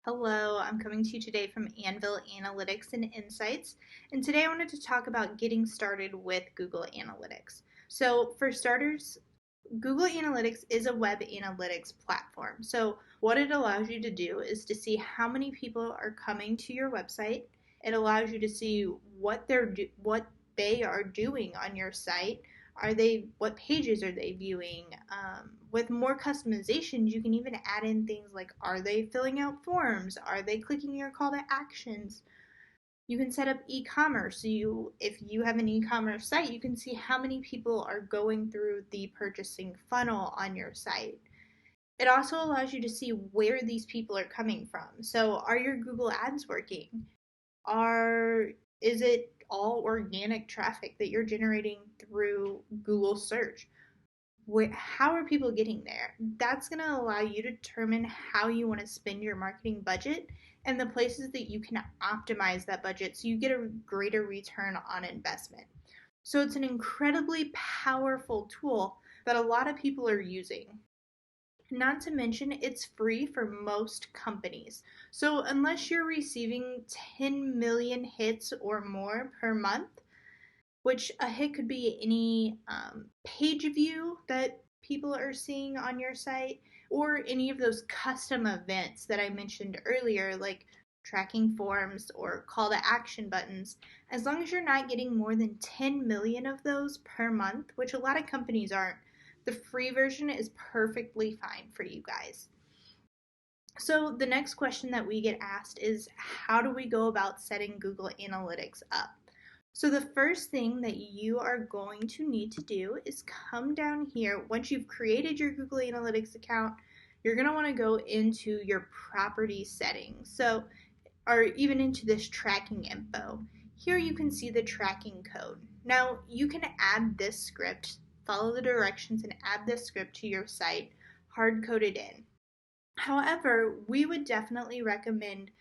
Hello, I'm coming to you today from Anvil Analytics and Insights, and today I wanted to talk about getting started with Google Analytics. So, for starters, Google Analytics is a web analytics platform. So, what it allows you to do is to see how many people are coming to your website. It allows you to see what they are doing on your site. What pages are they viewing? With more customizations, you can even add in things like, are they filling out forms? Are they clicking your call to actions? You can set up e-commerce. So if you have an e-commerce site, you can see how many people are going through the purchasing funnel on your site. It also allows you to see where these people are coming from. So are your Google ads working? Are is it all organic traffic that you're generating through Google search? How are people getting there? That's going to allow you to determine how you want to spend your marketing budget and the places that you can optimize that budget so you get a greater return on investment. So it's an incredibly powerful tool that a lot of people are using. Not to mention, it's free for most companies. So unless you're receiving 10 million hits or more per month, which a hit could be any page view that people are seeing on your site, or any of those custom events that I mentioned earlier, like tracking forms or call to action buttons. As long as you're not getting more than 10 million of those per month, which a lot of companies aren't, the free version is perfectly fine for you guys. So the next question that we get asked is, how do we go about setting Google Analytics up? So the first thing that you are going to need to do is come down here. Once you've created your Google Analytics account, you're going to want to go into your property settings. So, or even into this tracking info. Here you can see the tracking code. Now you can add this script, follow the directions and add this script to your site, hard coded in. However, we would definitely recommend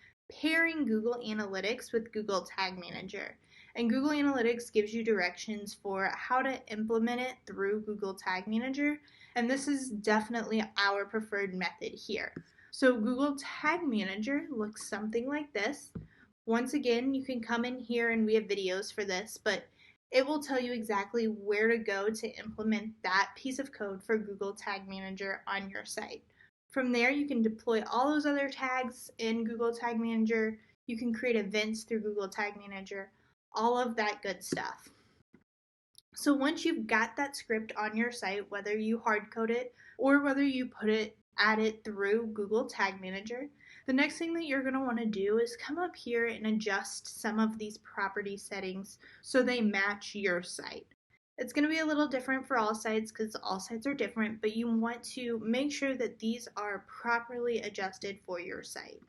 pairing Google Analytics with Google Tag Manager. And Google Analytics gives you directions for how to implement it through Google Tag Manager. And this is definitely our preferred method here. So Google Tag Manager looks something like this. Once again, you can come in here and we have videos for this, but it will tell you exactly where to go to implement that piece of code for Google Tag Manager on your site. From there, you can deploy all those other tags in Google Tag Manager. You can create events through Google Tag Manager, all of that good stuff. So once you've got that script on your site, whether you hard code it or whether you add it through Google Tag Manager, the next thing that you're going to want to do is come up here and adjust some of these property settings so they match your site. It's going to be a little different for all sites because all sites are different, but you want to make sure that these are properly adjusted for your site.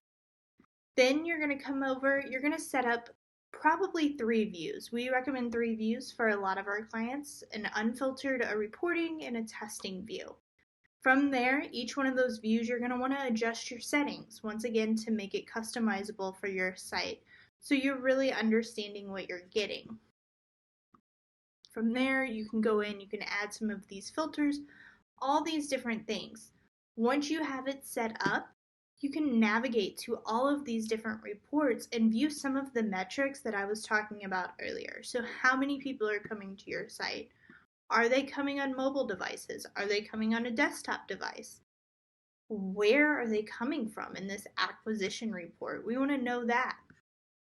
Then you're going to come over, you're going to set up probably 3 views. We recommend 3 views for a lot of our clients: an unfiltered, a reporting, and a testing view. From there, each one of those views, you're going to want to adjust your settings, once again, to make it customizable for your site, so you're really understanding what you're getting. From there, you can go in, you can add some of these filters, all these different things. Once you have it set up, you can navigate to all of these different reports and view some of the metrics that I was talking about earlier. So how many people are coming to your site? Are they coming on mobile devices? Are they coming on a desktop device? Where are they coming from in this acquisition report? We want to know that.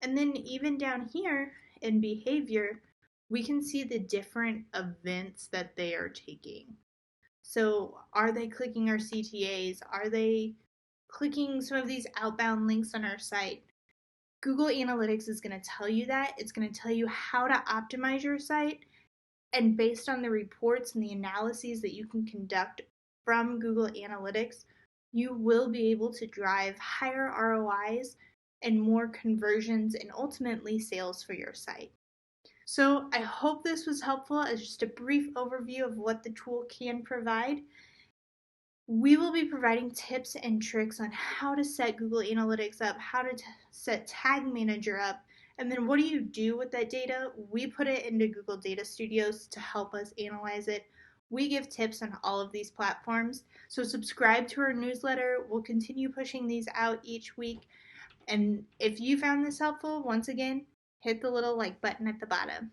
And then even down here in behavior, we can see the different events that they are taking. So are they clicking our CTAs? Are they clicking some of these outbound links on our site? Google Analytics is going to tell you that. It's going to tell you how to optimize your site. And based on the reports and the analyses that you can conduct from Google Analytics, you will be able to drive higher ROIs and more conversions and ultimately sales for your site. So I hope this was helpful as just a brief overview of what the tool can provide. We will be providing tips and tricks on how to set Google Analytics up, how to set Tag Manager up, and then what do you do with that data? We put it into Google Data Studios to help us analyze it. We give tips on all of these platforms, so subscribe to our newsletter. We'll continue pushing these out each week. And if you found this helpful, once again, hit the little like button at the bottom.